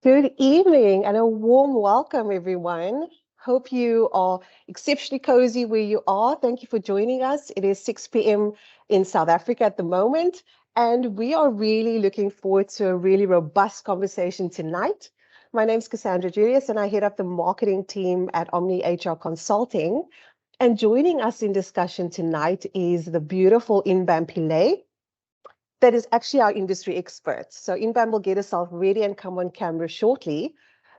Good evening and a warm welcome, everyone. Hope you are exceptionally cozy where you are. Thank you for joining us. It is 6 p.m. in South Africa at the moment, and we are really looking forward to a really robust conversation tonight. My name is Cassandra Julius, and I head up the marketing team at Omni HR Consulting. And joining us in discussion tonight is the beautiful Inbam Pillay that is actually our industry expert. So Inbam will get herself ready and come on camera shortly.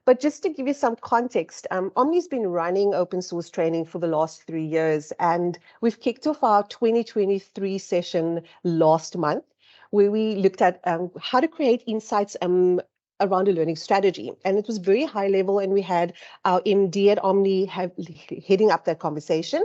But just to give you some context, Omni's been running open source training for the last 3 years, and we've kicked off our 2023 session last month, where we looked at how to create insights around a learning strategy. And it was very high level, and we had our MD at Omni heading up that conversation.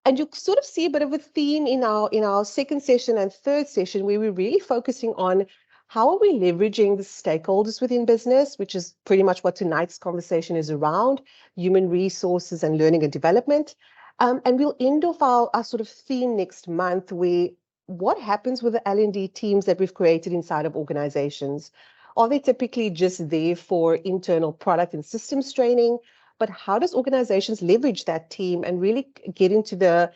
And you sort of see a bit of a theme in our second session and third session, where we're really focusing on how are we leveraging the stakeholders within business, which is pretty much what tonight's conversation is around, human resources and learning and development. And we'll end off our sort of theme next month, where what happens with the L&D teams that we've created inside of organizations? Are they typically just there for internal product and systems training? But how does organizations leverage that team and really get into the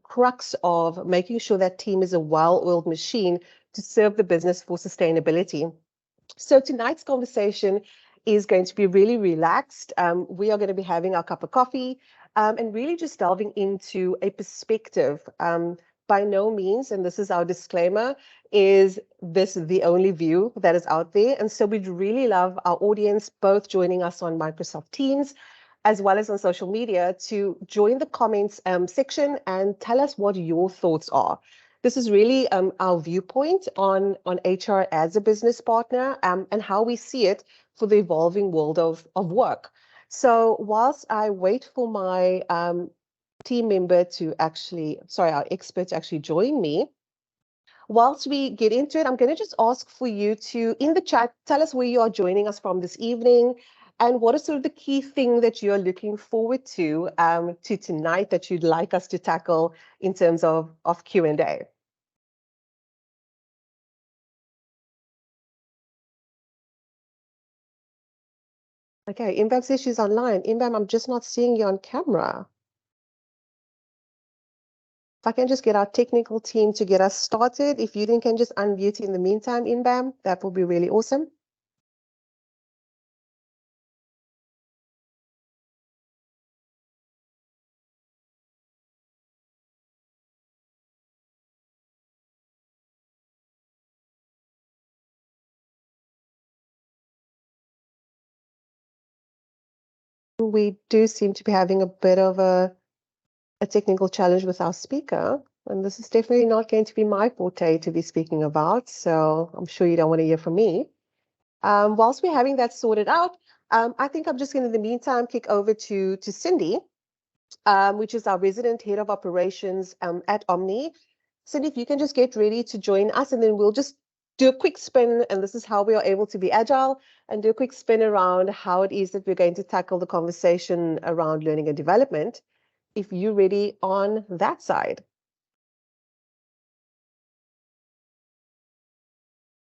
crux of making sure that team is a well-oiled machine to serve the business for sustainability? So tonight's conversation is going to be really relaxed. We are going to be having our cup of coffee and really just delving into a perspective. By no means, and this is our disclaimer, is this the only view that is out there. And so we'd really love our audience both joining us on Microsoft Teams as well as on social media to join the comments section and tell us what your thoughts are. This is really our viewpoint on HR as a business partner and how we see it for the evolving world of work. So whilst I wait for my team member to our expert to actually join me, whilst we get into it, I'm going to just ask for you to, in the chat, tell us where you are joining us from this evening. And what is sort of the key thing that you're looking forward to tonight that you'd like us to tackle in terms of Q&A? Okay, Inbam says she's online. Inbam, I'm just not seeing you on camera. If I can just get our technical team to get us started, if you can just unmute in the meantime, Inbam, that would be really awesome. We do seem to be having a bit of a technical challenge with our speaker, and this is definitely not going to be my forte to be speaking about, so I'm sure you don't want to hear from me. Whilst we're having that sorted out, I think I'm just going to, in the meantime, kick over to Cindy, which is our resident head of operations at Omni. Cindy, if you can just get ready to join us, and then we'll just do a quick spin, and this is how we are able to be agile, and do a quick spin around how it is that we're going to tackle the conversation around learning and development, if you're ready on that side.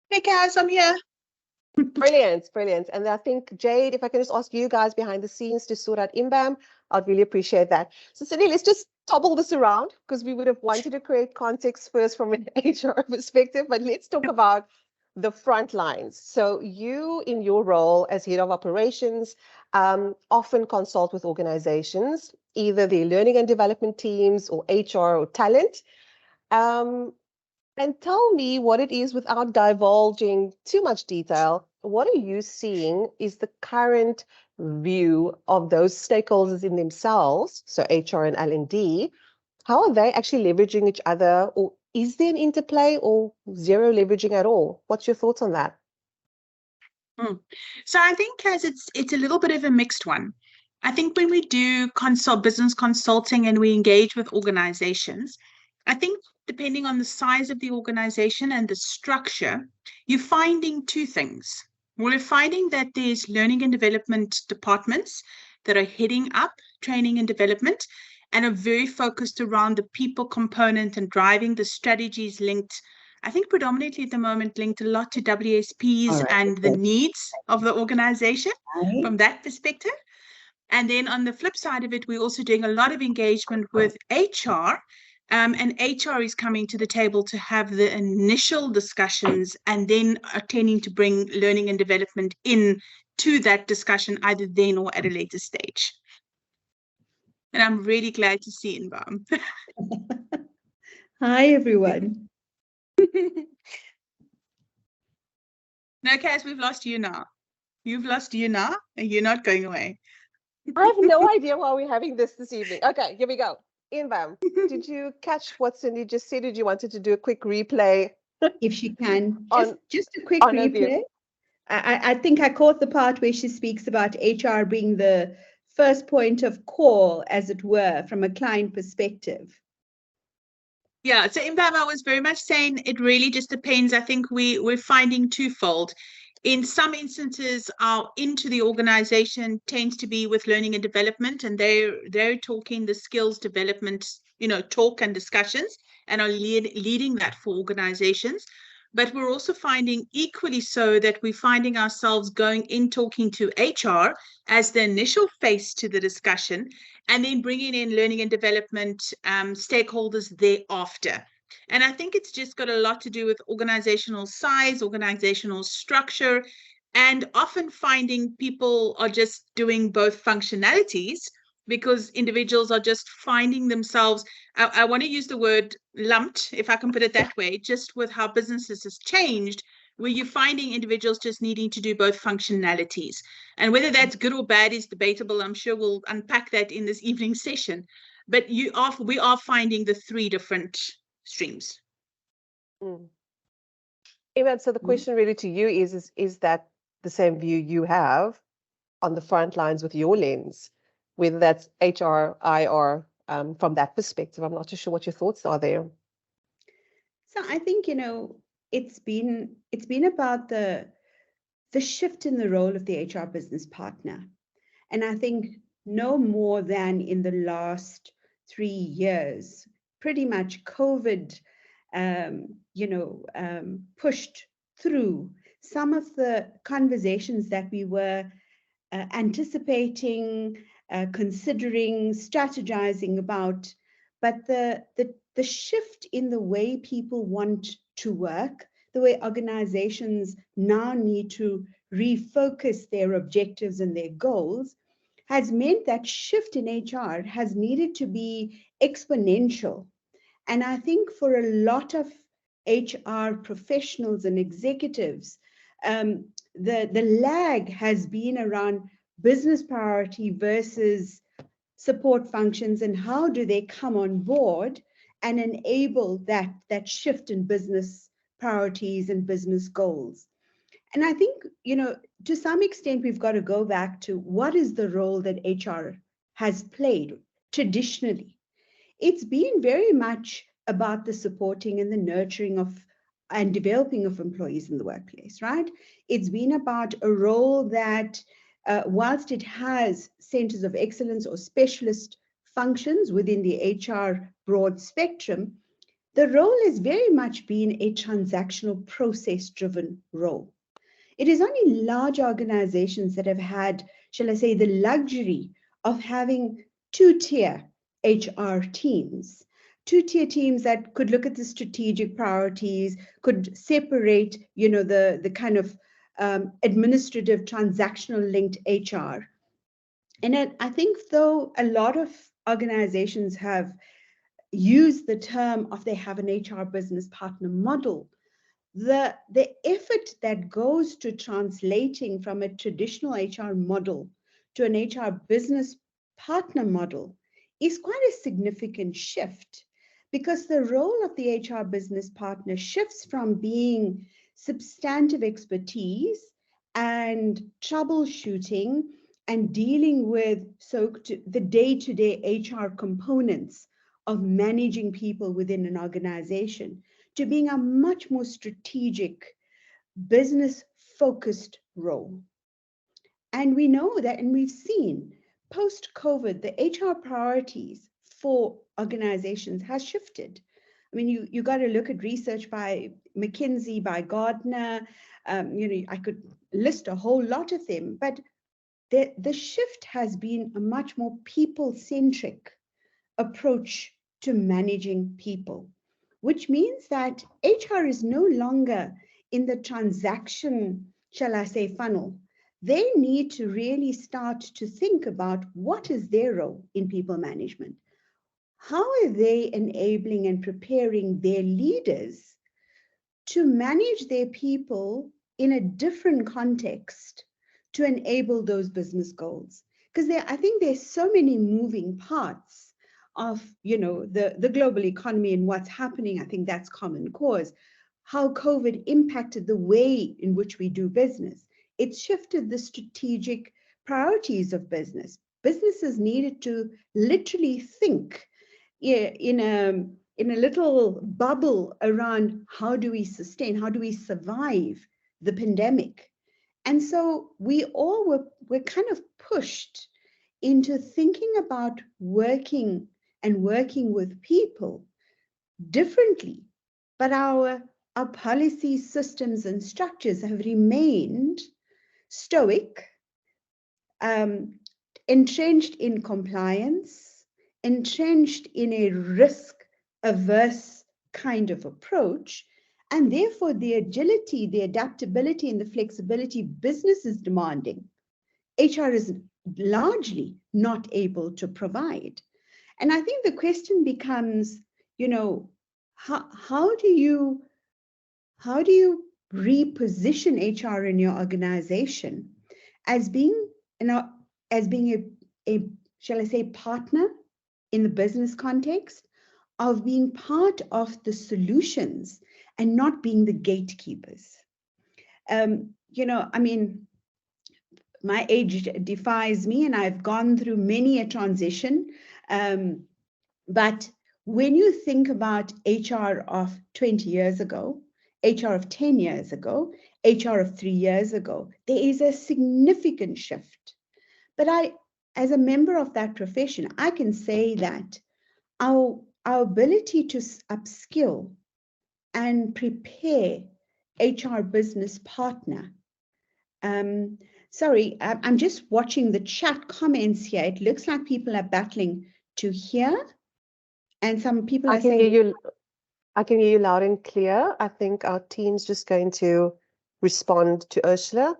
Hey, Kaz, I'm here. Brilliant, brilliant. And I think, Jade, if I can just ask you guys behind the scenes to sort out Inbam, I'd really appreciate that. So, Cindy, let's just toggle this around, because we would have wanted to create context first from an HR perspective, but let's talk about the front lines. So you, in your role as head of operations, often consult with organizations, either the learning and development teams or HR or talent. And tell me what it is without divulging too much detail. What are you seeing is the current view of those stakeholders in themselves, so HR and L&D? How are they actually leveraging each other, or is there an interplay or zero leveraging at all? What's your thoughts on that? So I think, Kaz, it's a little bit of a mixed one. I think when we do business consulting and we engage with organizations, I think depending on the size of the organization and the structure, you're finding two things. We're finding that there's learning and development departments that are heading up training and development and are very focused around the people component and driving the strategies linked I think predominantly at the moment linked a lot to WSPs All right. and the needs of the organization Right. from that perspective. And then on the flip side of it, we're also doing a lot of engagement with HR. And HR is coming to the table to have the initial discussions and then attending to bring learning and development in to that discussion, either then or at a later stage. And I'm really glad to see Inbam. Hi, everyone. No, Cass, we've lost you now. You've lost you now, and you're not going away. I have no idea why we're having this evening. Okay, here we go. Inbam, did you catch what Cindy just said? Did you wanted to do a quick replay? If she can, On- just a quick on a view. replay. I think I caught the part where she speaks about HR being the first point of call, as it were, from a client perspective. Yeah, so Inbam, I was very much saying it really just depends. I think we're finding twofold. In some instances, our into the organization tends to be with learning and development, and they're talking the skills development, talk and discussions, and are leading that for organizations. But we're also finding equally so that we're finding ourselves going in talking to HR as the initial face to the discussion, and then bringing in learning and development stakeholders thereafter. And I think it's just got a lot to do with organizational size, organizational structure, and often finding people are just doing both functionalities because individuals are just finding themselves, I want to use the word lumped, if I can put it that way, just with how businesses has changed, where you're finding individuals just needing to do both functionalities. And whether that's good or bad is debatable. I'm sure we'll unpack that in this evening session. But we are finding the three different streams. Inbam, so the question really to you is that the same view you have on the front lines with your lens, whether that's HR, IR, from that perspective? I'm not too sure what your thoughts are there. So I think, it's been about the shift in the role of the HR business partner. And I think no more than in the last 3 years, pretty much COVID, pushed through some of the conversations that we were anticipating, considering, strategizing about. But the shift in the way people want to work, the way organizations now need to refocus their objectives and their goals, has meant that shift in HR has needed to be exponential. And I think for a lot of HR professionals and executives, the lag has been around business priority versus support functions, and how do they come on board and enable that shift in business priorities and business goals. And I think, to some extent, we've got to go back to what is the role that HR has played traditionally. It's been very much about the supporting and the nurturing of and developing of employees in the workplace, right? It's been about a role that, whilst it has centers of excellence or specialist functions within the HR broad spectrum, the role has very much been a transactional, process-driven role. It is only large organizations that have had, shall I say, the luxury of having two-tier HR teams. Two-tier teams that could look at the strategic priorities, could separate, the kind of administrative, transactional linked HR. And I think, though, a lot of organizations have used the term of they have an HR business partner model, the effort that goes to translating from a traditional HR model to an HR business partner model is quite a significant shift, because the role of the HR business partner shifts from being substantive expertise and troubleshooting and dealing with the day-to-day HR components of managing people within an organization, to being a much more strategic, business-focused role. And we know that, and we've seen post-COVID, the HR priorities for organizations has shifted. I mean, you got to look at research by McKinsey, by Gartner. I could list a whole lot of them, but the shift has been a much more people-centric approach to managing people, which means that HR is no longer in the transaction, shall I say, funnel. They need to really start to think about what is their role in people management. How are they enabling and preparing their leaders to manage their people in a different context to enable those business goals? Because I think there's so many moving parts of, the global economy and what's happening. I think that's common cause. How COVID impacted the way in which we do business. It shifted the strategic priorities of business. Businesses needed to literally think in a little bubble around how do we sustain, how do we survive the pandemic. And so we all were kind of pushed into thinking about working with people differently. But our policy systems and structures have remained stoic, entrenched in compliance, entrenched in a risk-averse kind of approach, and therefore the agility, the adaptability, and the flexibility business is demanding, HR is largely not able to provide. And I think the question becomes, how do you reposition HR in your organization as being a shall I say, partner in the business context, of being part of the solutions and not being the gatekeepers. My age defies me, and I've gone through many a transition. But when you think about HR of 20 years ago, HR of 10 years ago, HR of 3 years ago, there is a significant shift. But as a member of that profession, I can say that our ability to upskill and prepare HR business partner. Sorry, I'm just watching the chat comments here. It looks like people are battling to hear, and some people are saying, I can hear you loud and clear. I think our team's just going to respond to Ursula.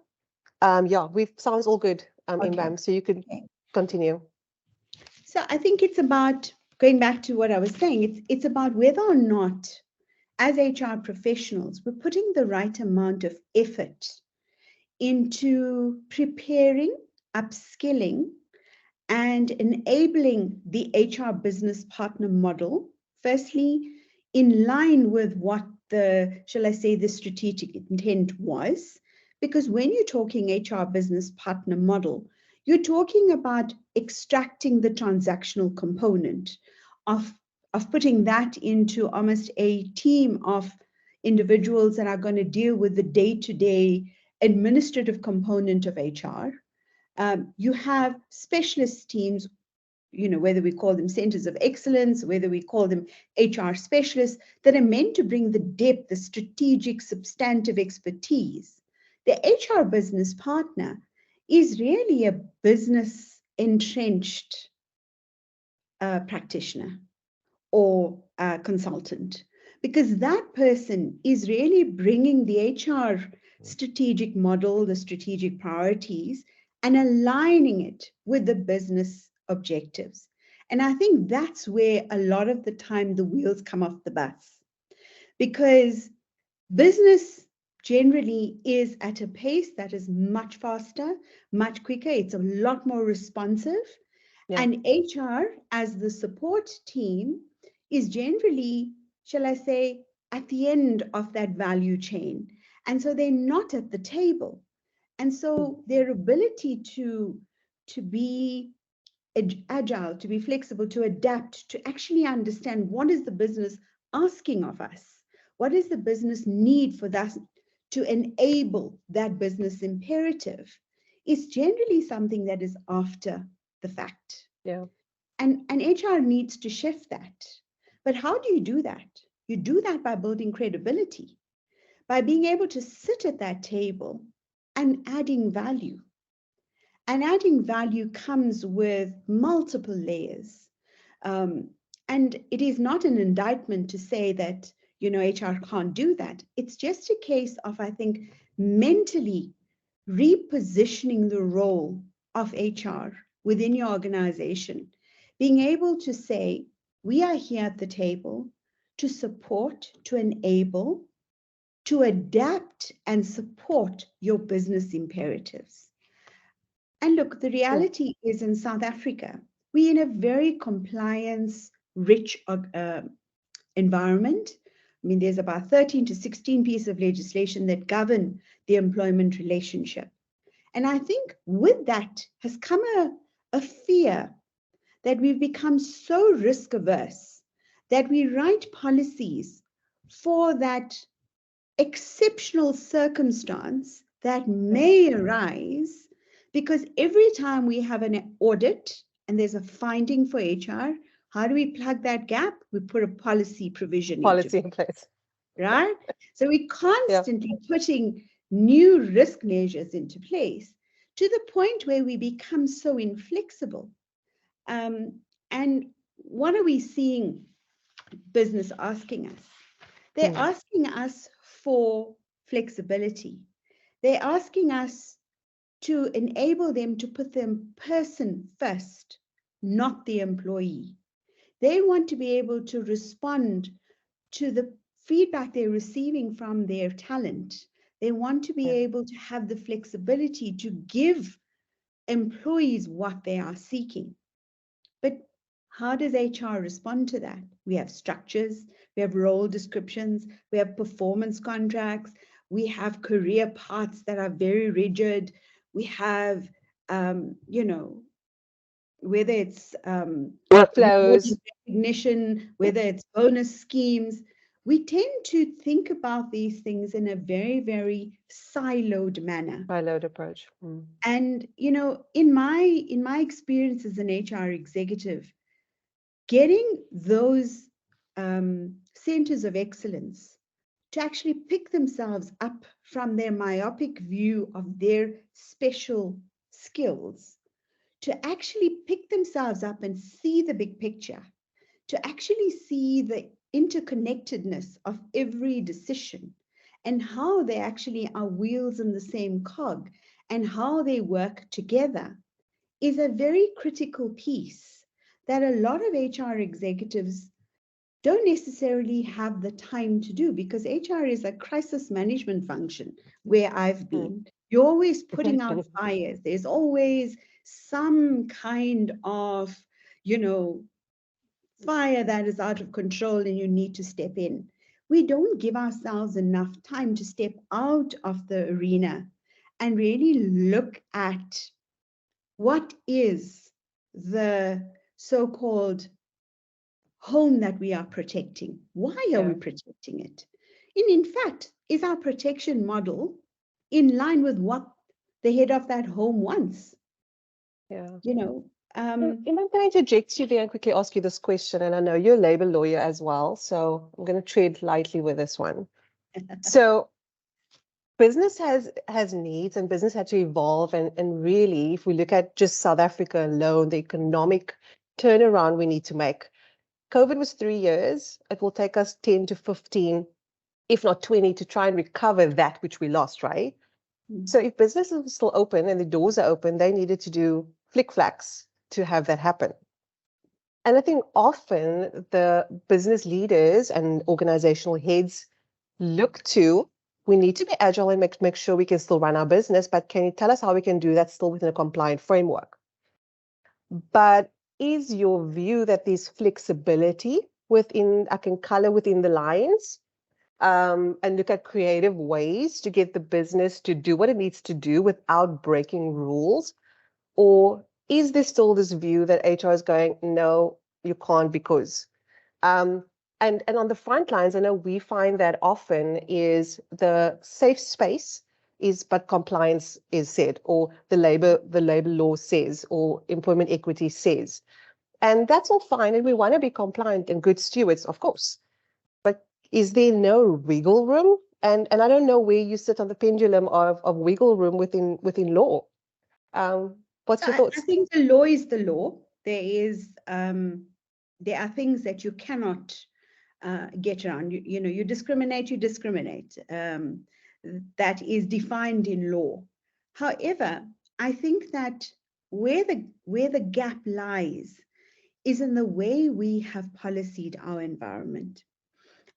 Sounds all good, Okay. Inbam, so you can continue. So I think it's about, going back to what I was saying, it's about whether or not, as HR professionals, we're putting the right amount of effort into preparing, upskilling, and enabling the HR business partner model, firstly, in line with what the strategic intent was. Because when you're talking HR business partner model, you're talking about extracting the transactional component of putting that into almost a team of individuals that are going to deal with the day-to-day administrative component of HR. You have specialist teams, whether we call them centers of excellence, whether we call them HR specialists, that are meant to bring the depth, the strategic, substantive expertise. The HR business partner is really a business entrenched practitioner or consultant, because that person is really bringing the HR strategic model, the strategic priorities, and aligning it with the business objectives. And I think that's where a lot of the time the wheels come off the bus, because business generally is at a pace that is much faster, much quicker. It's a lot more responsive. Yeah. And HR, as the support team, is generally, shall I say, at the end of that value chain. And so they're not at the table. And so their ability to be agile, to be flexible, to adapt, to actually understand what is the business asking of us, what is the business need for that, to enable that business imperative, is generally something that is after the fact. Yeah. And HR needs to shift that. But how do you do that? You do that by building credibility. by being able to sit at that table and adding value. And adding value comes with multiple layers. And it is not an indictment to say that, HR can't do that. It's just a case of, I think, mentally repositioning the role of HR within your organization, being able to say, we are here at the table to support, to enable, to adapt and support your business imperatives. And look, the reality is in South Africa, we're in a very compliance-rich environment. I mean, there's about 13 to 16 pieces of legislation that govern the employment relationship. And I think with that has come a fear that we've become so risk averse that we write policies for that exceptional circumstance that may arise, because every time we have an audit and there's a finding for HR, how do we plug that gap? We put a policy provision in place. Right? So we're constantly putting new risk measures into place to the point where we become so inflexible. And what are we seeing business asking us? They're asking us for flexibility. They're asking us to enable them to put the person first, not the employee. They want to be able to respond to the feedback they're receiving from their talent. They want to be able to have the flexibility to give employees what they are seeking. But how does HR respond to that? We have structures, we have role descriptions, we have performance contracts, we have career paths that are very rigid. We have, whether it's workflows, recognition, whether it's bonus schemes, we tend to think about these things in a very, very siloed manner. Siloed approach. And, in my experience as an HR executive, getting those centers of excellence to actually pick themselves up from their myopic view of their special skills, to actually pick themselves up and see the big picture, to actually see the interconnectedness of every decision and how they actually are wheels in the same cog and how they work together, is a very critical piece that a lot of HR executives don't necessarily have the time to do, because HR is a crisis management function where I've been. You're always putting out fires. There's always some kind of, fire that is out of control and you need to step in. We don't give ourselves enough time to step out of the arena and really look at what is the so-called home that we are protecting. Why are we protecting it? And in fact, is our protection model in line with what the head of that home wants? I'm going to interject you there and quickly ask you this question. And I know you're a labor lawyer as well, so I'm going to tread lightly with this one. So business has needs, and business had to evolve. And really, if we look at just South Africa alone, the economic turnaround we need to make. COVID was 3 years. It will take us 10 to 15, if not 20, to try and recover that which we lost, right? So if businesses are still open and the doors are open, they needed to do flick-flacks to have that happen. And I think often the business leaders and organizational heads look to, we need to be agile and make sure we can still run our business, but can you tell us how we can do that still within a compliant framework? But is your view that there's flexibility within, I can color within the lines, and look at creative ways to get the business to do what it needs to do without breaking rules? Or is there still this view that HR is going, no, you can't because? And on the front lines, I know we find that often is the safe space is, but compliance is said, or the labor law says, or employment equity says. And that's all fine, and we want to be compliant and good stewards, of course. But is there no wiggle room And I don't know where you sit on the pendulum of wiggle room within law. What's your I thoughts? think the law is the law. There are things that you cannot get around. You discriminate, you discriminate. That is defined in law. However, I think that where the gap lies is in the way we have policied our environment.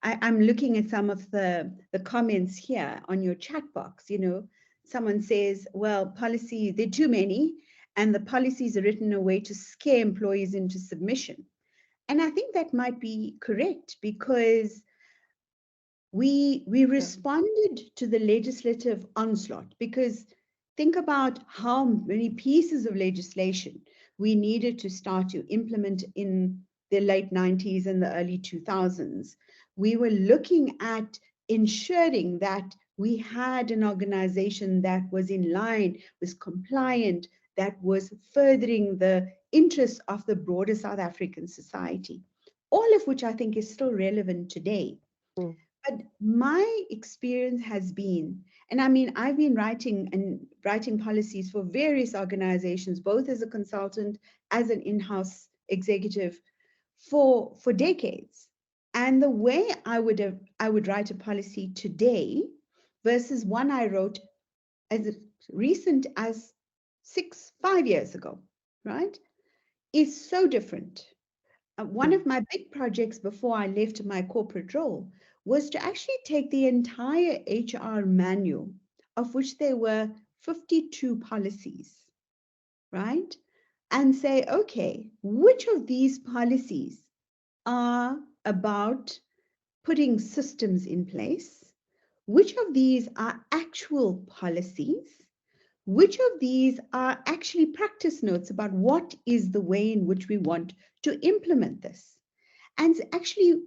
I'm looking at some of the comments here on your chat box. Someone says, well, policy, there are too many, and the policies are written in a way to scare employees into submission. And I think that might be correct, because we responded to the legislative onslaught, because think about how many pieces of legislation we needed to start to implement in the late 90s and the early 2000s. We were looking at ensuring that we had an organization that was in line, was compliant, that was furthering the interests of the broader South African society, all of which I think is still relevant today. Mm. But my experience has been, and I mean, I've been writing policies for various organizations, both as a consultant, as an in-house executive for decades. And the way I would write a policy today versus one I wrote as recent as 5 years ago, right, is so different. One of my big projects before I left my corporate role was to actually take the entire HR manual, of which there were 52 policies, right? And say, okay, which of these policies are about putting systems in place? Which of these are actual policies? Which of these are actually practice notes about what is the way in which we want to implement this? And actually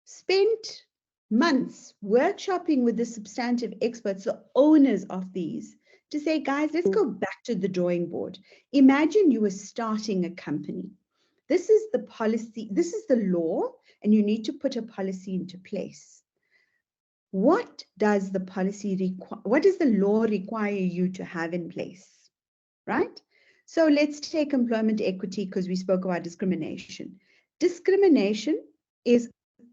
spent months workshopping with the substantive experts, the owners of these, to say, guys, let's go back to the drawing board. Imagine you were starting a company. This is the policy, this is the law, and you need to put a policy into place. What does the what does the law require you to have in place, right? So let's take employment equity, because we spoke about discrimination. Discrimination is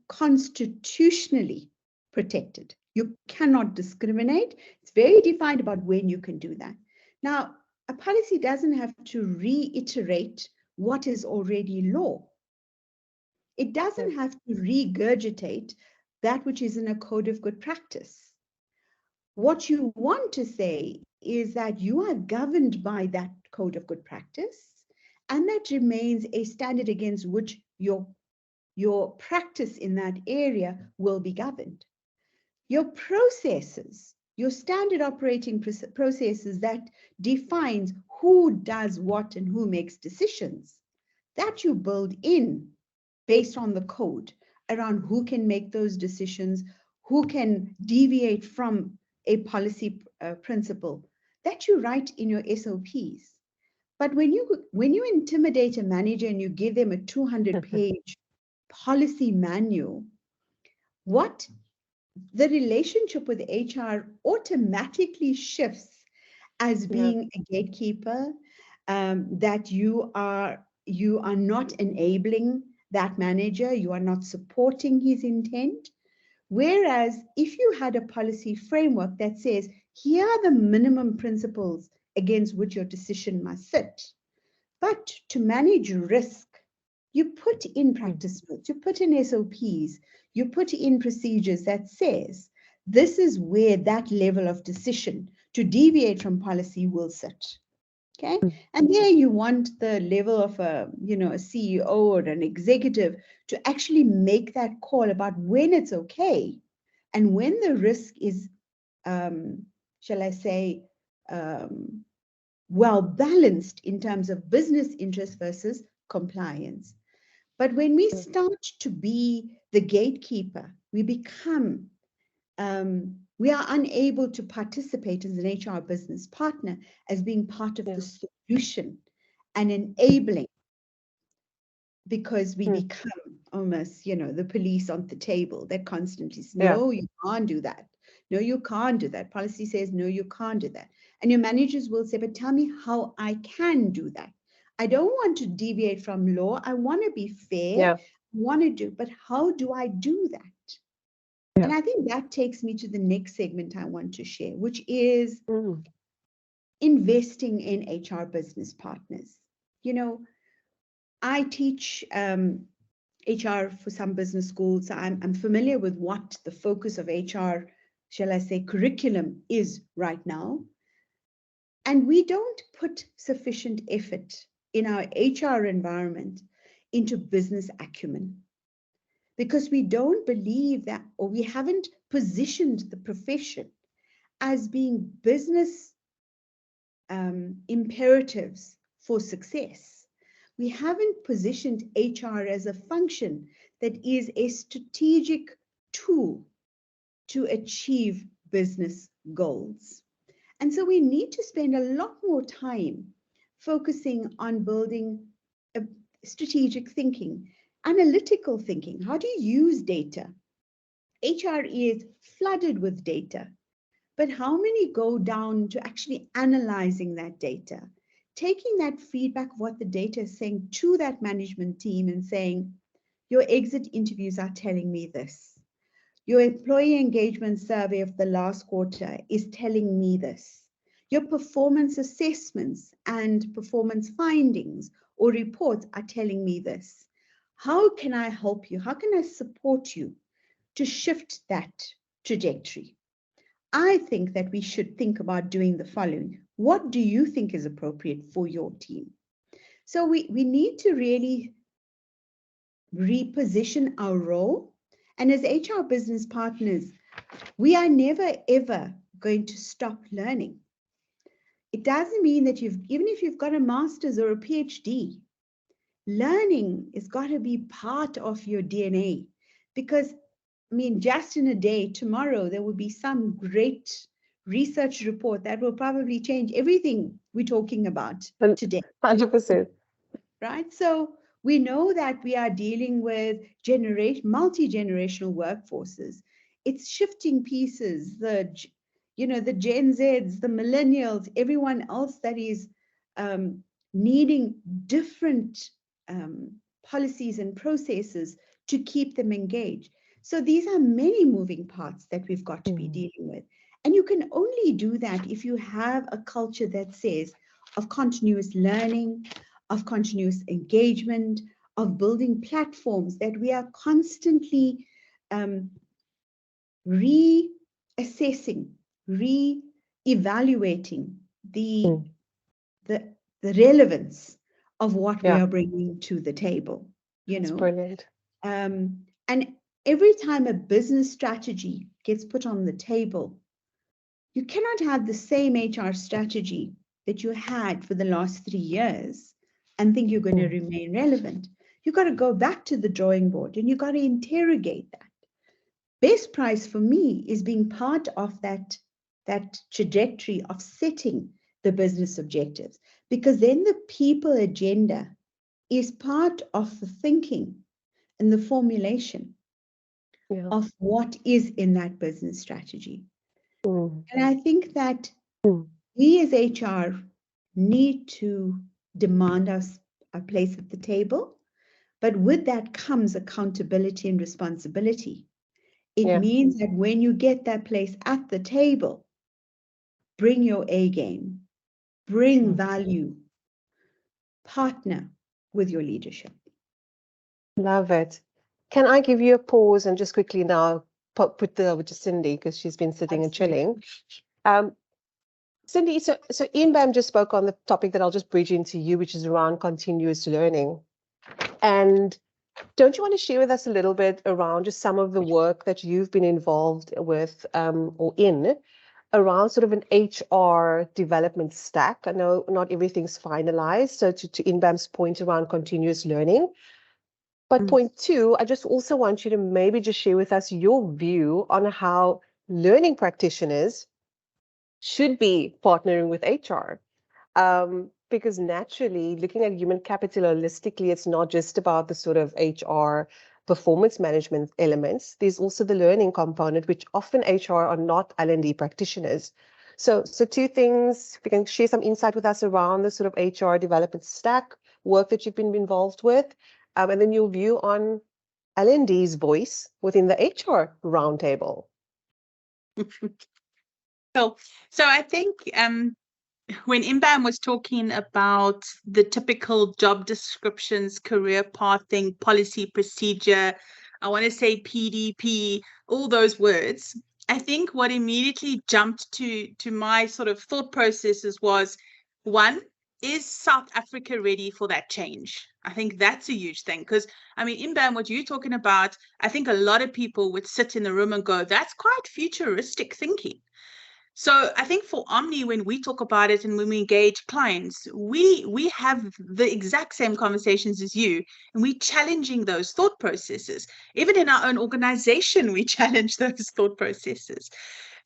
constitutionally protected. You cannot discriminate. It's very defined about when you can do that. Now, a policy doesn't have to reiterate what is already law. It doesn't have to regurgitate that which is in a code of good practice. What you want to say is that you are governed by that code of good practice, and that remains a standard against which your practice in that area will be governed. Your processes, your standard operating processes that defines who does what and who makes decisions, that you build in based on the code around who can make those decisions, who can deviate from a policy principle, that you write in your SOPs. But when you intimidate a manager and you give them a 200-page policy manual, what the relationship with HR automatically shifts as being a gatekeeper, that you are not enabling that manager, you are not supporting his intent. Whereas if you had a policy framework that says, here are the minimum principles against which your decision must sit, but to manage risk, you put in practice notes, you put in SOPs, you put in procedures that says, this is where that level of decision to deviate from policy will sit. Okay, and there you want the level of a CEO or an executive to actually make that call about when it's okay and when the risk is, shall I say, well balanced in terms of business interest versus compliance. But when we start to be the gatekeeper, we become we are unable to participate as an HR business partner as being part of the solution and enabling, because we become almost, the police on the table that constantly says, no, you can't do that. No, you can't do that. Policy says, no, you can't do that. And your managers will say, but tell me how I can do that. I don't want to deviate from law. I want to be fair. Yeah. I want to do, but how do I do that? Yeah. And I think that takes me to the next segment I want to share, which is investing in HR business partners. You know, I teach HR for some business schools. I'm familiar with what the focus of HR, shall I say, curriculum is right now. And we don't put sufficient effort in our HR environment into business acumen because we don't believe that, or we haven't positioned the profession as being business imperatives for success. We haven't positioned HR as a function that is a strategic tool to achieve business goals. And so we need to spend a lot more time focusing on building a strategic thinking, analytical thinking. How do you use data? HR is flooded with data, but how many go down to actually analyzing that data, taking that feedback of what the data is saying to that management team and saying, your exit interviews are telling me this. Your employee engagement survey of the last quarter is telling me this. Your performance assessments and performance findings or reports are telling me this. How can I help you? How can I support you to shift that trajectory? I think that we should think about doing the following. What do you think is appropriate for your team? So we need to really reposition our role. And as HR business partners, we are never, ever going to stop learning. It doesn't mean that even if you've got a master's or a PhD, learning has got to be part of your DNA. Because, I mean, just in a day, tomorrow, there will be some great research report that will probably change everything we're talking about today. 100%. Right? So we know that we are dealing with multi-generational workforces. It's shifting pieces, the Gen Zs, the millennials, everyone else that is needing different policies and processes to keep them engaged. So these are many moving parts that we've got to be dealing with. And you can only do that if you have a culture that says of continuous learning, of continuous engagement, of building platforms that we are constantly reassessing, re-evaluating the relevance of what we are bringing to the table. That's brilliant. And every time a business strategy gets put on the table, you cannot have the same HR strategy that you had for the last 3 years and think you're going to remain relevant. You've got to go back to the drawing board and you've got to interrogate that. Best price for me is being part of that trajectory of setting the business objectives, because then the people agenda is part of the thinking and the formulation of what is in that business strategy. And I think that we as HR need to demand a place at the table, but with that comes accountability and responsibility. It means that when you get that place at the table, bring your A game, bring value, partner with your leadership. Love it. Can I give you a pause and just quickly now put the over to Cindy, because she's been sitting and chilling. Cindy, so Inbam just spoke on the topic that I'll just bridge into you, which is around continuous learning. And don't you want to share with us a little bit around just some of the work that you've been involved with or in around sort of an HR development stack? I know not everything's finalized. So to Inbam's point around continuous learning. But point two, I just also want you to maybe just share with us your view on how learning practitioners should be partnering with HR. Because naturally, looking at human capital holistically, it's not just about the sort of HR performance management elements, there's also the learning component, which often HR are not L&D practitioners. So two things, if you can share some insight with us around the sort of HR development stack work that you've been involved with, and then your view on L&D's voice within the HR roundtable. So I think when Inbam was talking about the typical job descriptions, career pathing, policy, procedure, I want to say PDP, all those words, I think what immediately jumped to my sort of thought processes was, one, is South Africa ready for that change? I think that's a huge thing, because I mean, Inbam, what you're talking about, I think a lot of people would sit in the room and go, that's quite futuristic thinking. So I think for Omni, when we talk about it and when we engage clients, we have the exact same conversations as you, and we're challenging those thought processes. Even in our own organization, we challenge those thought processes.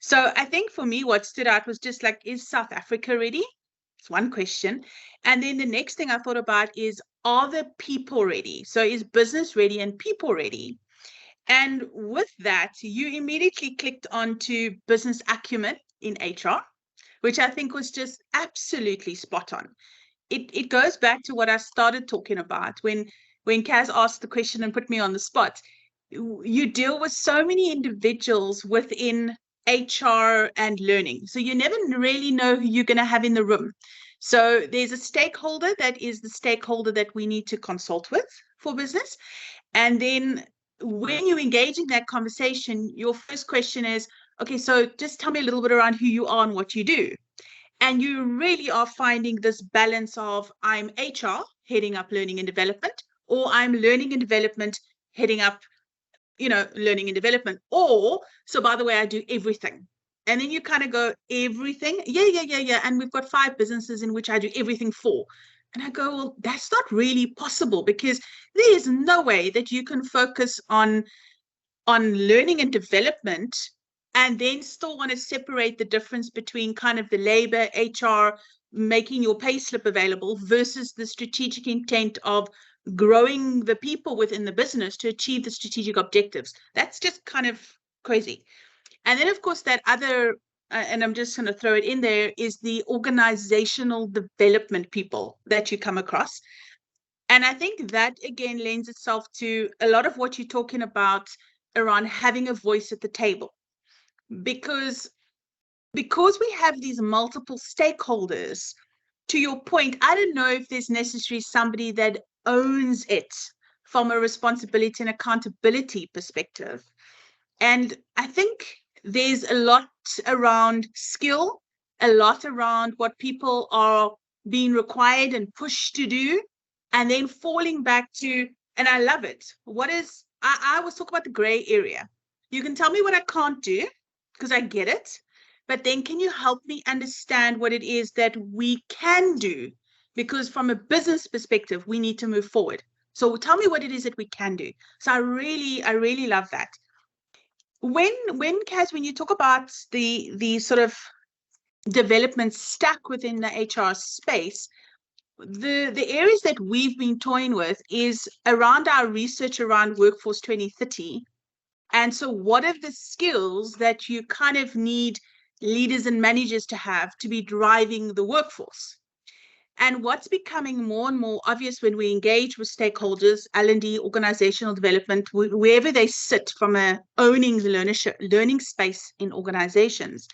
So I think for me, what stood out was just like, is South Africa ready? It's one question. And then the next thing I thought about is, are the people ready? So is business ready and people ready? And with that, you immediately clicked onto business acumen in HR, which I think was just absolutely spot on. It goes back to what I started talking about when Kaz asked the question and put me on the spot. You deal with so many individuals within HR and learning, so you never really know who you're going to have in the room. So there's a stakeholder that is the stakeholder that we need to consult with for business. And then when you engage in that conversation, your first question is, okay, so just tell me a little bit around who you are and what you do. And you really are finding this balance of, I'm HR heading up learning and development, or I'm learning and development heading up, learning and development. Or, so by the way, I do everything. And then you kind of go, everything? Yeah. And we've got 5 businesses in which I do everything for. And I go, well, that's not really possible, because there is no way that you can focus on learning and development and then still want to separate the difference between kind of the labor, HR, making your pay slip available versus the strategic intent of growing the people within the business to achieve the strategic objectives. That's just kind of crazy. And then, of course, that other, and I'm just going to throw it in there, is the organizational development people that you come across. And I think that, again, lends itself to a lot of what you're talking about around having a voice at the table. Because we have these multiple stakeholders, to your point, I don't know if there's necessarily somebody that owns it from a responsibility and accountability perspective. And I think there's a lot around skill, a lot around what people are being required and pushed to do, and then falling back to, and I love it, I always talk about the gray area. You can tell me what I can't do, because I get it, but then can you help me understand what it is that we can do? Because from a business perspective, we need to move forward. So tell me what it is that we can do. So I really love that. When Kaz, when you talk about the sort of development stack within the HR space, the areas that we've been toying with is around our research around Workforce 2030. And so what are the skills that you kind of need leaders and managers to have to be driving the workforce? And what's becoming more and more obvious when we engage with stakeholders, L&D, organizational development, wherever they sit from owning the learning space in organizations,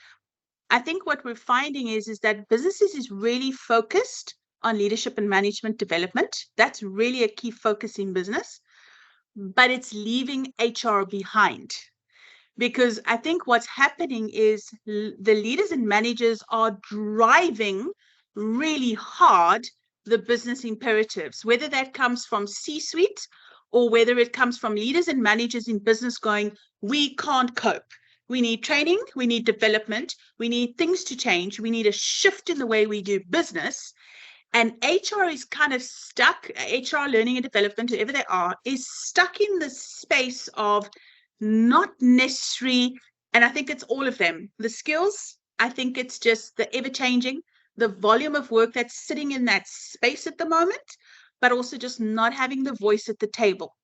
I think what we're finding is that businesses is really focused on leadership and management development. That's really a key focus in business, but it's leaving HR behind. Because I think what's happening is the leaders and managers are driving really hard the business imperatives, whether that comes from C-suite or whether it comes from leaders and managers in business going, we can't cope. We need training, we need development, we need things to change, we need a shift in the way we do business. And HR is kind of stuck, HR learning and development, whoever they are, is stuck in the space of not necessary, and I think it's all of them. The skills, I think it's just the ever-changing, the volume of work that's sitting in that space at the moment, but also just not having the voice at the table.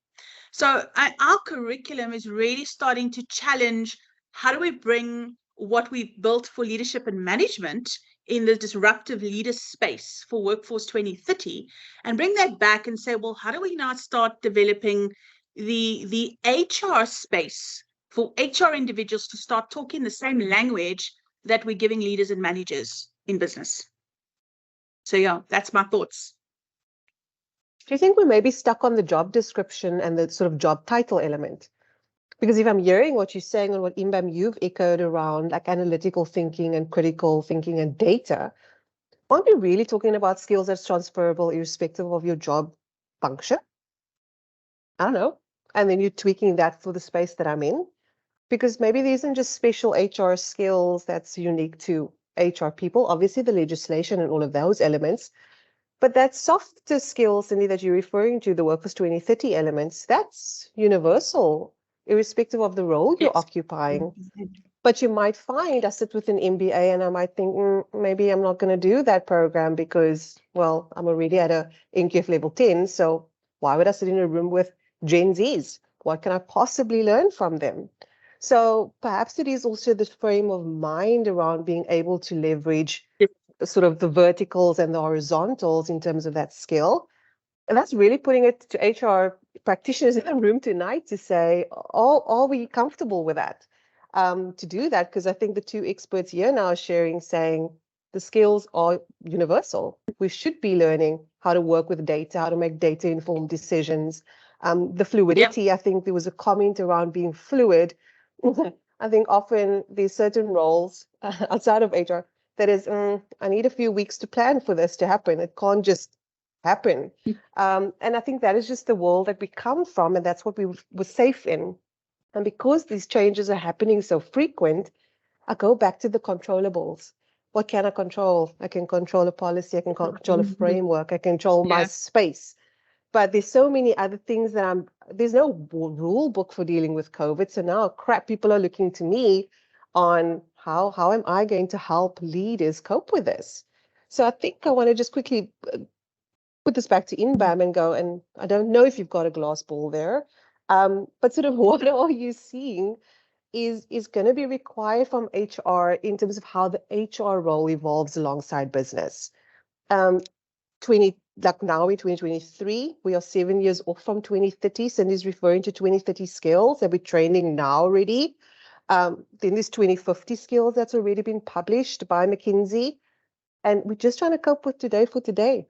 So our curriculum is really starting to challenge how do we bring what we've built for leadership and management in the disruptive leader space for Workforce 2030 and bring that back and say, well, how do we now start developing the HR space for HR individuals to start talking the same language that we're giving leaders and managers in business? So yeah, that's my thoughts. Do you think we may be stuck on the job description and the sort of job title element? Because if I'm hearing what you're saying and what Inbam you've echoed around like analytical thinking and critical thinking and data, aren't we really talking about skills that's transferable irrespective of your job function? I don't know. And then you're tweaking that for the space that I'm in. Because maybe there isn't just special HR skills that's unique to HR people, obviously the legislation and all of those elements, but that softer skills, Cindy, that you're referring to, the Workforce 2030 elements, that's universal, irrespective of the role you're occupying. 100%. But you might find I sit with an MBA and I might think, maybe I'm not going to do that program because, well, I'm already at a NQF level 10. So why would I sit in a room with Gen Zs? What can I possibly learn from them? So perhaps it is also the frame of mind around being able to leverage sort of the verticals and the horizontals in terms of that skill. And that's really putting it to HR practitioners in the room tonight to say, are we comfortable with that? To do that, because I think the two experts here now are sharing, saying the skills are universal. We should be learning how to work with data, how to make data-informed decisions. The fluidity, I think there was a comment around being fluid. I think often there's certain roles outside of HR that is, I need a few weeks to plan for this to happen. It can't just happen. And I think that is just the world that we come from, and that's what we were safe in. And because these changes are happening so frequent, I go back to the controllables. What can I control? I can control a policy, I can control a framework, I can control my space. But there's so many other things that there's no rule book for dealing with COVID. So now, crap, people are looking to me on how am I going to help leaders cope with this? So I think I want to just quickly put this back to Inbam and go, and I don't know if you've got a glass ball there, but sort of what are you seeing is going to be required from HR in terms of how the HR role evolves alongside business? Like now in 2023, we are 7 years off from 2030. Cindy's referring to 2030 skills that we're training now already. Then there's 2050 skills that's already been published by McKinsey. And we're just trying to cope with today for today.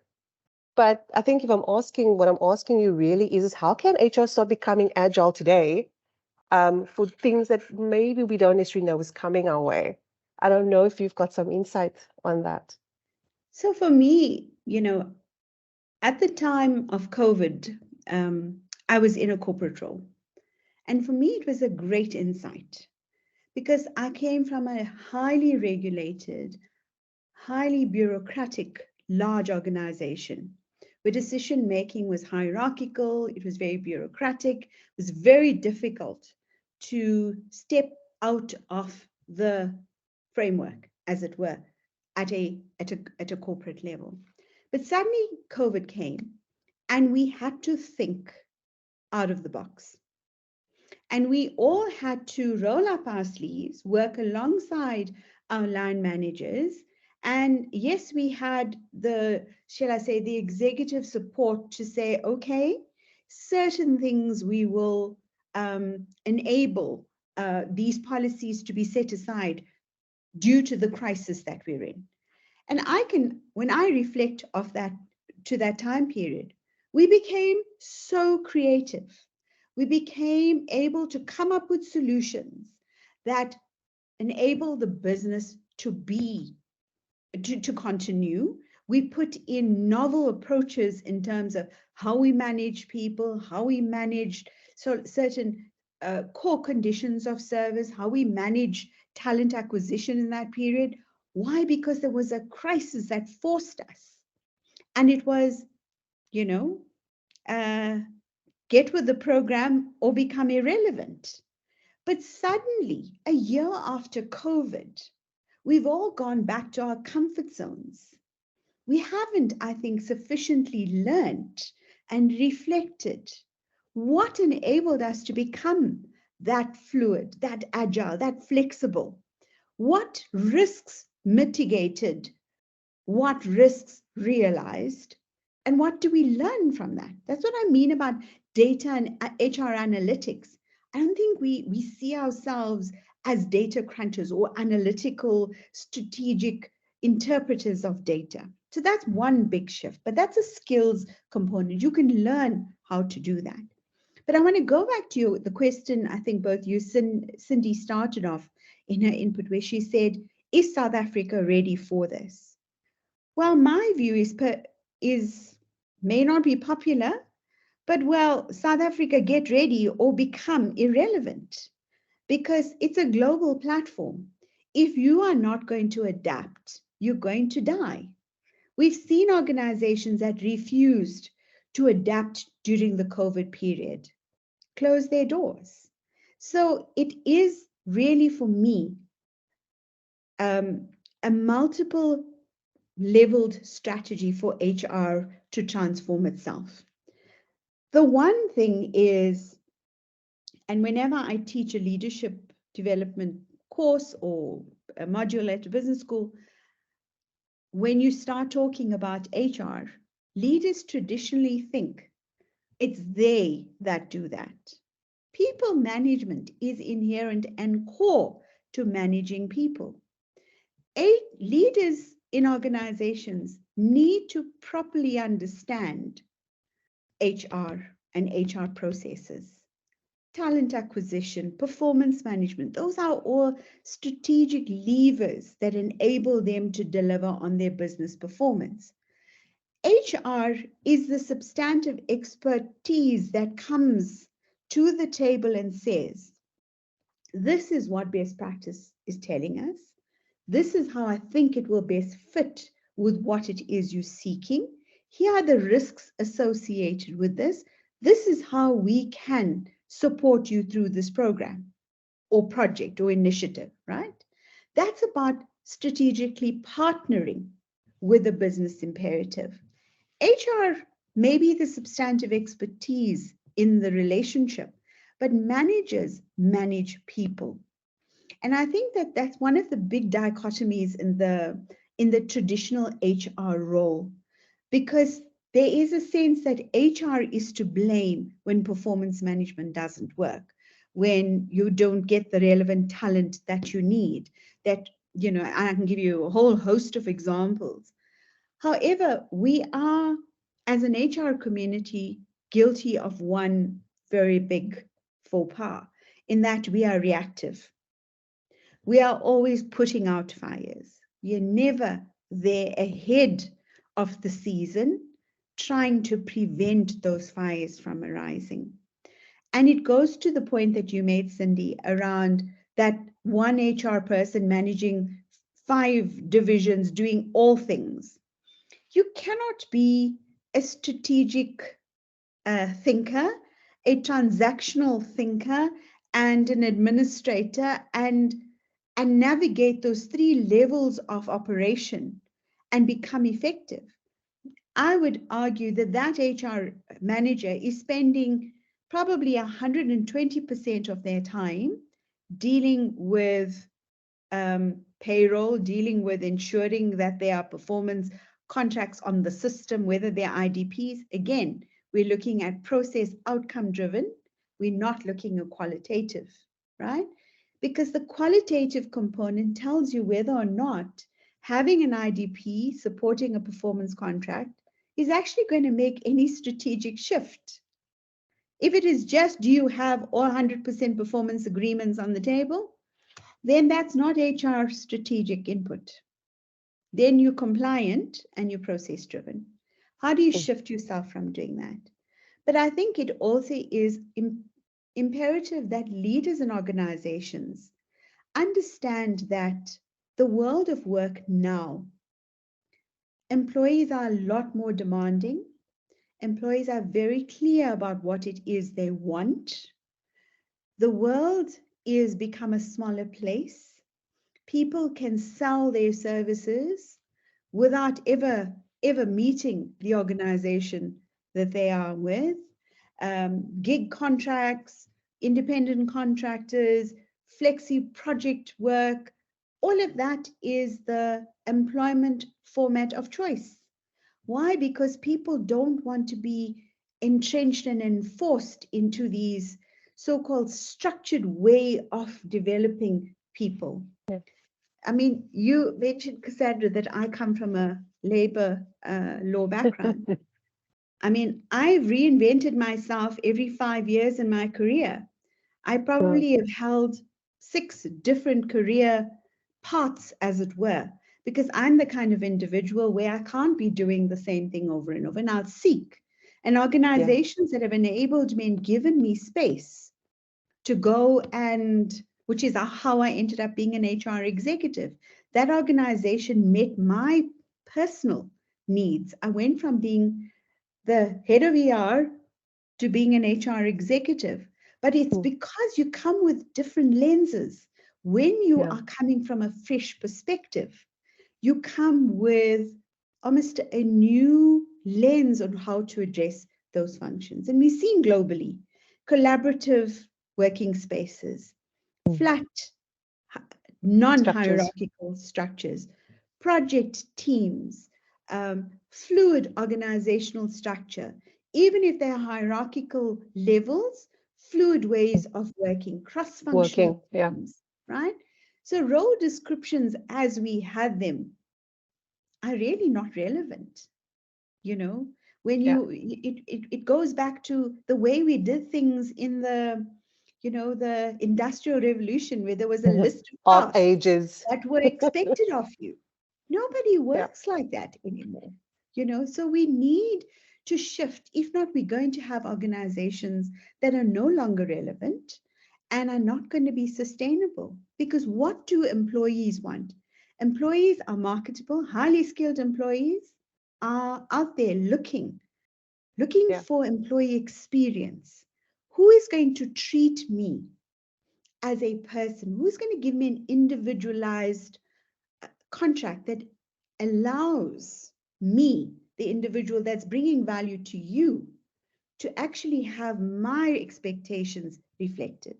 But I think if I'm asking, what I'm asking you really is how can HR start becoming agile today for things that maybe we don't necessarily know is coming our way? I don't know if you've got some insight on that. So for me, at the time of COVID, I was in a corporate role. And for me, it was a great insight because I came from a highly regulated, highly bureaucratic, large organization where decision-making was hierarchical, it was very bureaucratic, it was very difficult to step out of the framework, as it were, at a corporate level. But suddenly COVID came and we had to think out of the box. And we all had to roll up our sleeves, work alongside our line managers. And yes, we had the executive support to say, okay, certain things we will enable these policies to be set aside due to the crisis that we're in. And when I reflect of that to that time period, we became so creative. We became able to come up with solutions that enable the business to continue. We put in novel approaches in terms of how we manage people, how we manage certain core conditions of service, how we manage talent acquisition in that period. Why? Because there was a crisis that forced us. And it was, get with the program or become irrelevant. But suddenly, a year after COVID, we've all gone back to our comfort zones. We haven't, I think, sufficiently learned and reflected what enabled us to become that fluid, that agile, that flexible? What risks mitigated? What risks realized? And what do we learn from that? That's what I mean about data and HR analytics. I don't think we see ourselves as data crunchers or analytical, strategic interpreters of data. So that's one big shift, but that's a skills component. You can learn how to do that. But I want to go back to the question I think both you, Cindy, started off in her input where she said, is South Africa ready for this? Well, my view is may not be popular, but well, South Africa, get ready or become irrelevant because it's a global platform. If you are not going to adapt, you're going to die. We've seen organizations that refused to adapt during the COVID period close their doors. So it is really, for me, a multiple leveled strategy for HR to transform itself. The one thing is, and whenever I teach a leadership development course or a module at a business school, when you start talking about HR, leaders traditionally think it's they that do that. People management is inherent and core to managing people. Leaders in organizations need to properly understand HR and HR processes, talent acquisition, performance management. Those are all strategic levers that enable them to deliver on their business performance. HR is the substantive expertise that comes to the table and says, this is what best practice is telling us. This is how I think it will best fit with what it is you're seeking. Here are the risks associated with this. This is how we can support you through this program or project or initiative, right? That's about strategically partnering with the business imperative. HR may be the substantive expertise in the relationship, but managers manage people. And I think that that's one of the big dichotomies in the traditional HR role, because there is a sense that HR is to blame when performance management doesn't work, when you don't get the relevant talent that you need, that, you know, I can give you a whole host of examples. However, we are, as an HR community, guilty of one very big faux pas, in that we are reactive. We are always putting out fires. You're never there ahead of the season, trying to prevent those fires from arising. And it goes to the point that you made, Cindy, around that one HR person managing 5 divisions, doing all things. You cannot be a strategic thinker, a transactional thinker, and an administrator, and navigate those 3 levels of operation and become effective. I would argue that that HR manager is spending probably 120% of their time dealing with payroll, dealing with ensuring that there are performance contracts on the system, whether they're IDPs. Again, we're looking at process outcome driven. We're not looking at qualitative, right? Because the qualitative component tells you whether or not having an IDP supporting a performance contract is actually going to make any strategic shift. If it is just, do you have all 100% performance agreements on the table? Then that's not HR strategic input. Then you're compliant and you're process driven. How do you shift yourself from doing that? But I think it also is imperative that leaders and organizations understand that the world of work now, employees are a lot more demanding. Employees are very clear about what it is they want. The world is become a smaller place. People can sell their services without ever meeting the organization that they are with. gig contracts, independent contractors, flexi project work. All of that is the employment format of choice. Why? Because people don't want to be entrenched and enforced into these so-called structured way of developing people. Yeah. I mean, you mentioned, Cassandra, that I come from a labor law background. I mean, I reinvented myself every 5 years in my career. I probably have held 6 different career paths, as it were, because I'm the kind of individual where I can't be doing the same thing over and over, and I'll seek. And organizations that have enabled me and given me space to go and, which is how I ended up being an HR executive, that organization met my personal needs. I went from being the head of ER to being an HR executive, but it's because you come with different lenses. When you are coming from a fresh perspective, you come with almost a new lens on how to address those functions. And we've seen globally collaborative working spaces, flat, non-hierarchical structures, project teams, fluid organizational structure, even if they're hierarchical levels, fluid ways of working, cross-functional teams, right? So role descriptions as we had them are really not relevant. You know, when it goes back to the way we did things in the, you know, the Industrial Revolution, where there was a list of ages that were expected of you. Nobody works like that anymore, you know, so we need to shift. If not, we're going to have organizations that are no longer relevant and are not going to be sustainable. Because what do employees want? Employees are marketable, highly skilled employees are out there looking for employee experience. Who is going to treat me as a person? Who's going to give me an individualized contract that allows me, the individual that's bringing value to you, to actually have my expectations reflected?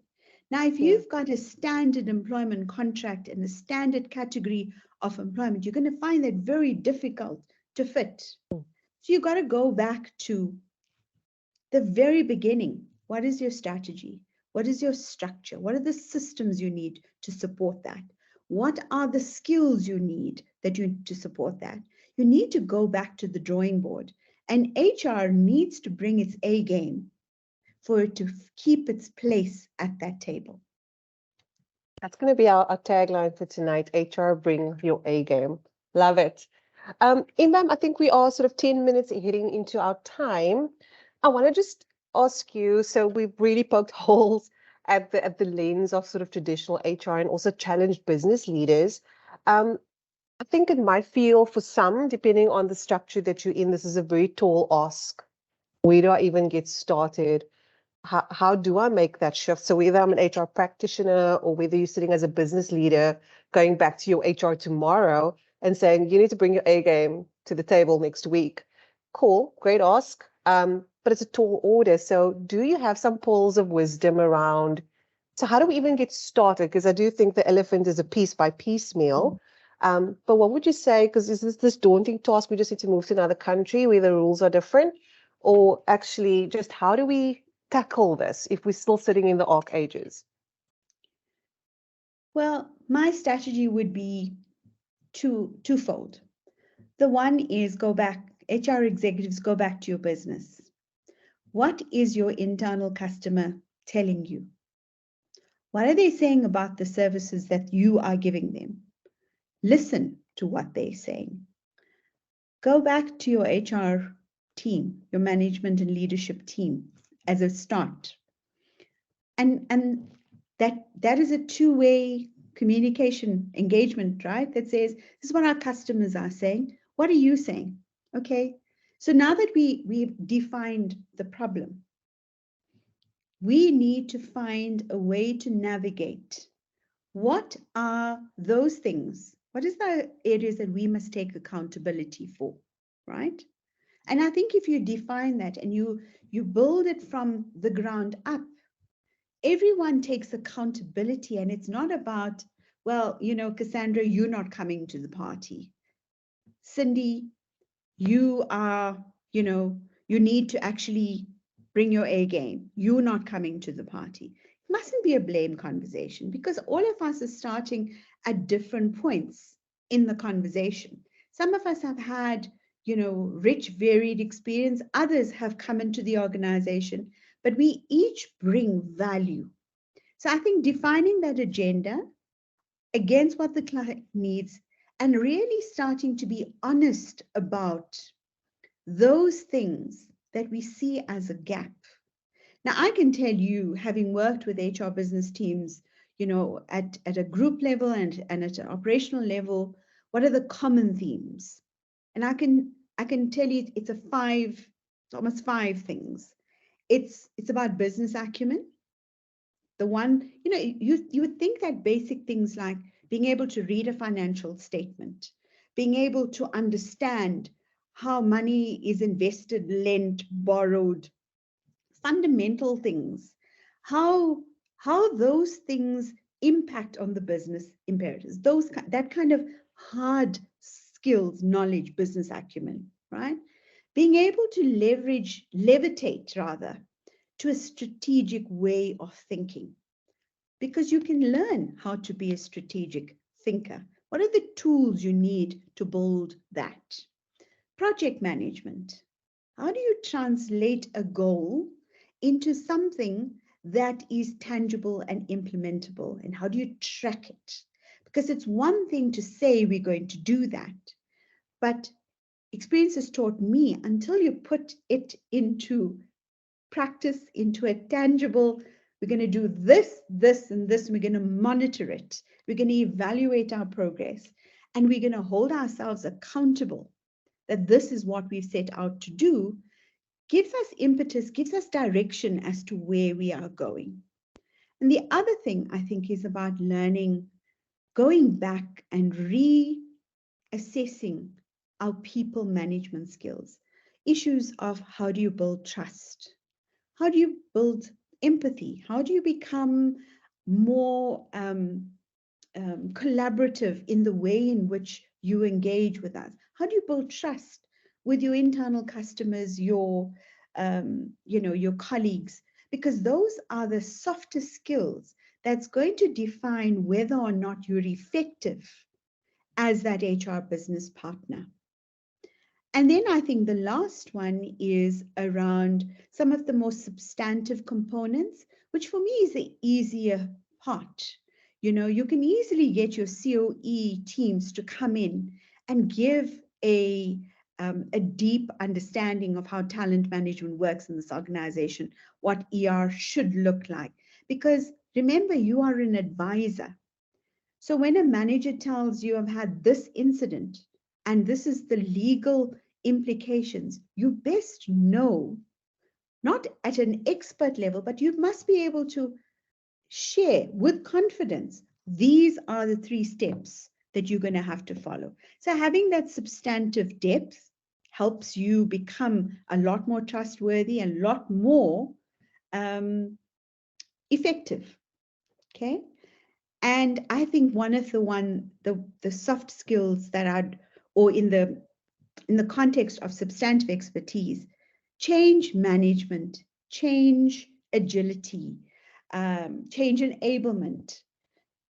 Now, if you've got a standard employment contract and a standard category of employment, you're going to find that very difficult to fit. So you've got to go back to the very beginning. What is your strategy? What is your structure? What are the systems you need to support that? What are the skills you need to support that? You need to go back to the drawing board, and HR needs to bring its A game for it to keep its place at that table. That's going to be our tagline for tonight. HR, bring your A game. Love it. Inbam, I think we are sort of 10 minutes heading into our time. I want to just ask you, so we've really poked holes at the lens of sort of traditional HR and also challenged business leaders. I think it might feel for some, depending on the structure that you're in, this is a very tall ask. Where do I even get started? How do I make that shift? So whether I'm an HR practitioner or whether you're sitting as a business leader, going back to your HR tomorrow and saying, you need to bring your A game to the table next week. Cool, great ask. But it's a tall order. So do you have some pearls of wisdom around, so how do we even get started? Because I do think the elephant is a piece by piecemeal. But what would you say, because is this daunting task, we just need to move to another country where the rules are different? Or actually just how do we tackle this if we're still sitting in the arc ages? Well, my strategy would be twofold. The one is go back, HR executives, go back to your business. What is your internal customer telling you? What are they saying about the services that you are giving them? Listen to what they're saying. Go back to your HR team, your management and leadership team as a start. And that is a two-way communication engagement, right? That says, this is what our customers are saying. What are you saying? Okay. So now that we've defined the problem, we need to find a way to navigate. What are those things? What is the areas that we must take accountability for, right? And I think if you define that and you build it from the ground up, everyone takes accountability. And it's not about, well, Cassandra, you're not coming to the party. Cindy, you are, you need to actually bring your A game. You're not coming to the party. It mustn't be a blame conversation, because all of us are starting at different points in the conversation. Some of us have had, rich, varied experience. Others have come into the organization, but we each bring value. So I think defining that agenda against what the client needs, and really starting to be honest about those things that we see as a gap. Now, I can tell you, having worked with HR business teams, at a group level and at an operational level, what are the common themes? And I can tell you it's almost five things. It's about business acumen. The one, you would think that basic things like being able to read a financial statement, being able to understand how money is invested, lent, borrowed, fundamental things, how those things impact on the business imperatives, that kind of hard skills, knowledge, business acumen, right? Being able to levitate rather, to a strategic way of thinking, because you can learn how to be a strategic thinker. What are the tools you need to build that? Project management. How do you translate a goal into something that is tangible and implementable? And how do you track it? Because it's one thing to say we're going to do that, but experience has taught me, until you put it into practice, into a tangible, we're going to do this, this, and this, and we're going to monitor it. We're going to evaluate our progress, and we're going to hold ourselves accountable that this is what we've set out to do, gives us impetus, gives us direction as to where we are going. And the other thing I think is about learning, going back and reassessing our people management skills. Issues of how do you build trust? How do you build empathy? How do you become more collaborative in the way in which you engage with us? How do you build trust with your internal customers, your colleagues? Because those are the softer skills that's going to define whether or not you're effective as that HR business partner. And then I think the last one is around some of the more substantive components, which for me is the easier part. You can easily get your COE teams to come in and give a deep understanding of how talent management works in this organization, what ER should look like. Because remember, you are an advisor. So when a manager tells you, I've had this incident, and this is the legal implications, you best know, not at an expert level, but you must be able to share with confidence, these are the 3 steps that you're going to have to follow. So having that substantive depth helps you become a lot more trustworthy, a lot more effective. Okay. And I think one of the soft skills that or in the context of substantive expertise, change management, change agility, change enablement,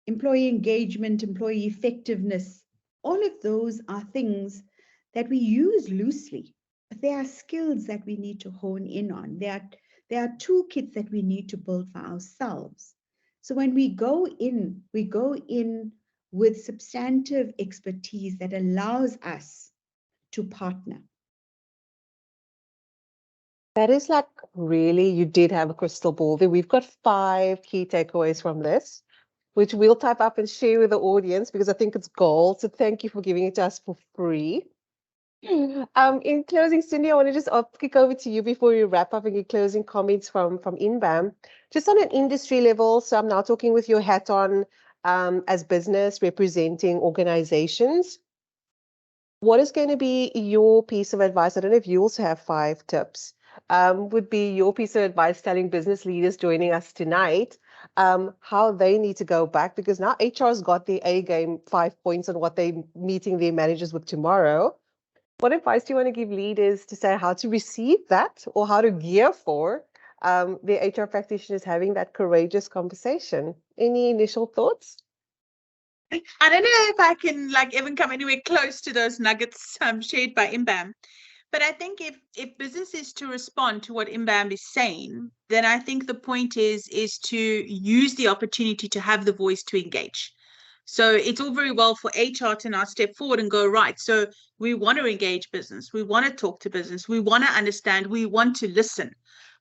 employee engagement, employee effectiveness, all of those are things that we use loosely, but they are skills that we need to hone in on. They are toolkits that we need to build for ourselves. So when we go in with substantive expertise that allows us to partner. That is like, really, you did have a crystal ball there. We've got 5 key takeaways from this, which we'll type up and share with the audience because I think it's gold. So thank you for giving it to us for free. In closing, Cindy, I want to just kick over to you before we wrap up and get closing comments from Inbam. Just on an industry level, so I'm now talking with your hat on as business representing organizations. what is going to be your piece of advice? I don't know if you also have 5 tips. Would be your piece of advice telling business leaders joining us tonight how they need to go back, because now HR's got the A game 5 points on what they're meeting their managers with tomorrow. What advice do you want to give leaders to say how to receive that or how to gear for the HR practitioners having that courageous conversation? Any initial thoughts? I don't know if I can even come anywhere close to those nuggets shared by Inbam. But I think if business is to respond to what Inbam is saying, then I think the point is to use the opportunity to have the voice to engage. So it's all very well for HR to now step forward and go, right, so we want to engage business. We want to talk to business. We want to understand. We want to listen.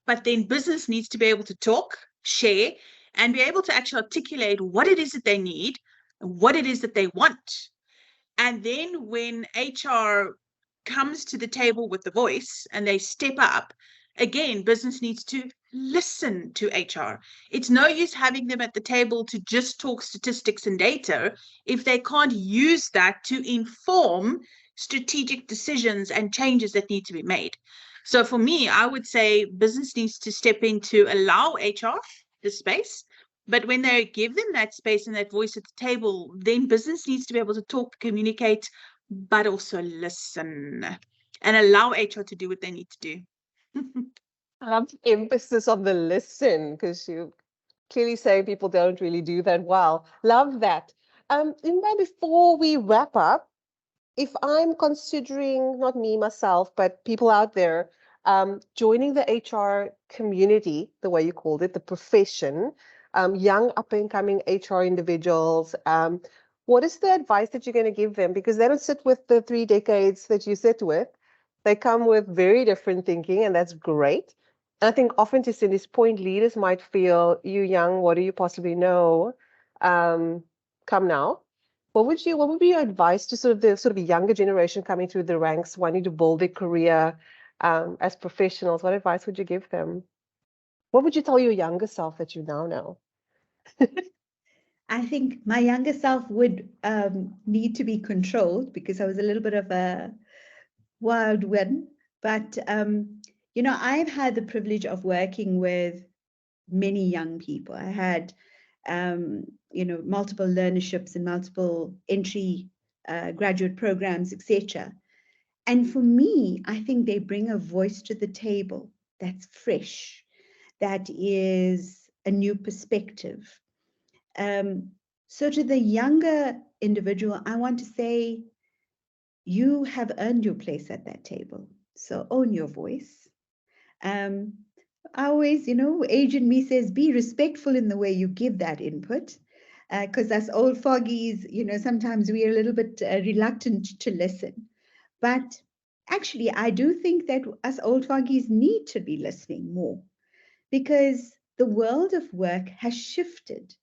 But then business needs to be able to talk, share, and be able to actually articulate what it is that they need, what it is that they want. And then when HR comes to the table with the voice and they step up, again, business needs to listen to HR. It's no use having them at the table to just talk statistics and data if they can't use that to inform strategic decisions and changes that need to be made. So for me, I would say business needs to step in to allow HR the space. But when they give them that space and that voice at the table, then business needs to be able to talk, communicate, but also listen and allow HR to do what they need to do. I love the emphasis on the listen, because you clearly say people don't really do that well. Love that. Inbam, before we wrap up, if I'm considering, not me myself, but people out there, joining the HR community, the way you called it, the profession, young up and coming HR individuals, what is the advice that you're going to give them? Because they don't sit with the 3 decades that you sit with. They come with very different thinking, and that's great. And I think often, to Cindy's point, leaders might feel, you young, what do you possibly know? Come now. What would be your advice to sort of a younger generation coming through the ranks, wanting to build their career as professionals? What advice would you give them? What would you tell your younger self that you now know? I think my younger self would need to be controlled because I was a little bit of a wild one. But, I've had the privilege of working with many young people. I had, multiple learnerships and multiple entry graduate programs, etc. And for me, I think they bring a voice to the table that's fresh, that is a new perspective. So to the younger individual, I want to say, you have earned your place at that table. So own your voice. I always, age in me says, be respectful in the way you give that input. Because us old foggies, sometimes we are a little bit reluctant to listen. But actually, I do think that us old foggies need to be listening more, because the world of work has shifted.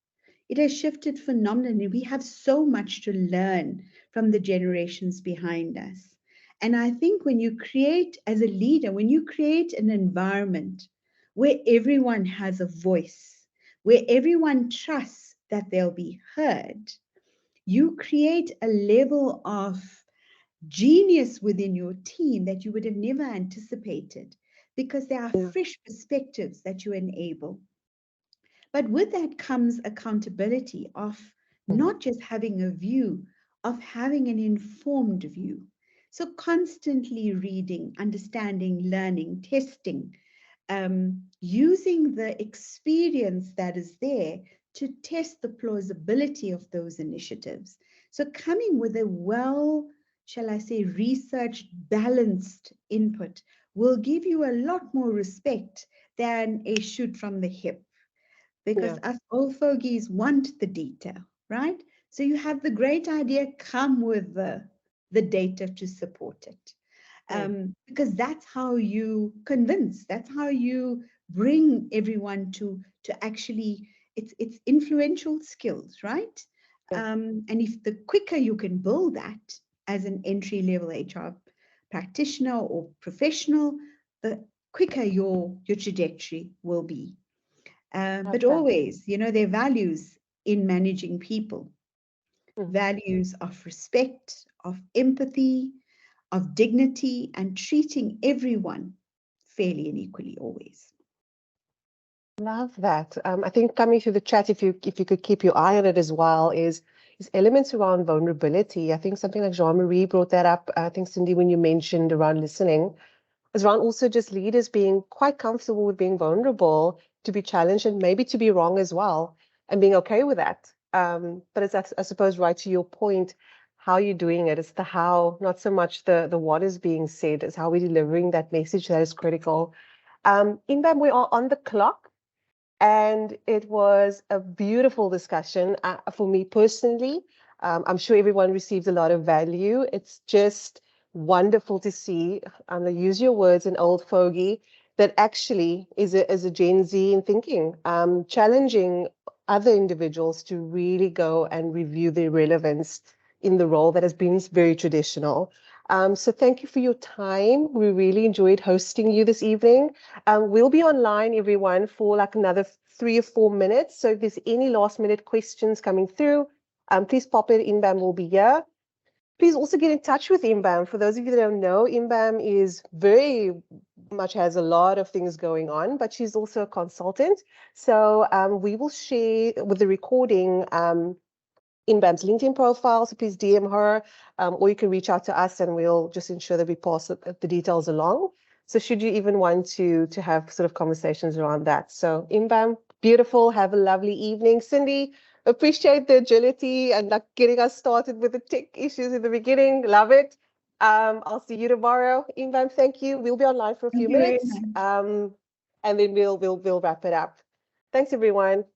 It has shifted phenomenally. We have so much to learn from the generations behind us. And I think when you create, as a leader, when you create an environment where everyone has a voice, where everyone trusts that they'll be heard, you create a level of genius within your team that you would have never anticipated, because there are fresh perspectives that you enable. But with that comes accountability of not just having a view, of having an informed view. So constantly reading, understanding, learning, testing, using the experience that is there to test the plausibility of those initiatives. So coming with a shall I say, researched, balanced input will give you a lot more respect than a shoot from the hip. Because us old fogies want the detail, right? So you have the great idea, come with the data to support it. Because that's how you convince, that's how you bring everyone to actually, it's influential skills, right? And if the quicker you can build that as an entry-level HR practitioner or professional, the quicker your trajectory will be. But always, their values in managing people, values of respect, of empathy, of dignity and treating everyone fairly and equally always. Love that. I think coming through the chat, if you could keep your eye on it as well, is elements around vulnerability. I think something like Jean-Marie brought that up. I think, Cindy, when you mentioned around listening, is around also just leaders being quite comfortable with being vulnerable, to be challenged and maybe to be wrong as well, and being okay with that. But it's, I suppose, right to your point, how you're doing it. It's the how, not so much the what is being said. It's how we're delivering that message that is critical. Inbam, we are on the clock. And it was a beautiful discussion for me personally. I'm sure everyone received a lot of value. It's just wonderful to see, I'm going to use your words, an old fogey that actually is a Gen Z in thinking, challenging other individuals to really go and review their relevance in the role that has been very traditional. So thank you for your time. We really enjoyed hosting you this evening. We'll be online, everyone, for like another 3 or 4 minutes. So if there's any last minute questions coming through, please pop it. Inbam will be here. Please also get in touch with Inbam. For those of you that don't know, Inbam is very much has a lot of things going on, but she's also a consultant. So we will share with the recording Inbam's LinkedIn profile, so please DM her, or you can reach out to us and we'll just ensure that we pass the details along. So should you even want to have sort of conversations around that. So Inbam, beautiful, have a lovely evening. Cindy, appreciate the agility and like getting us started with the tech issues in the beginning, love it. I'll see you tomorrow. Inbam, thank you. We'll be online for a few minutes, and then we'll wrap it up. Thanks everyone.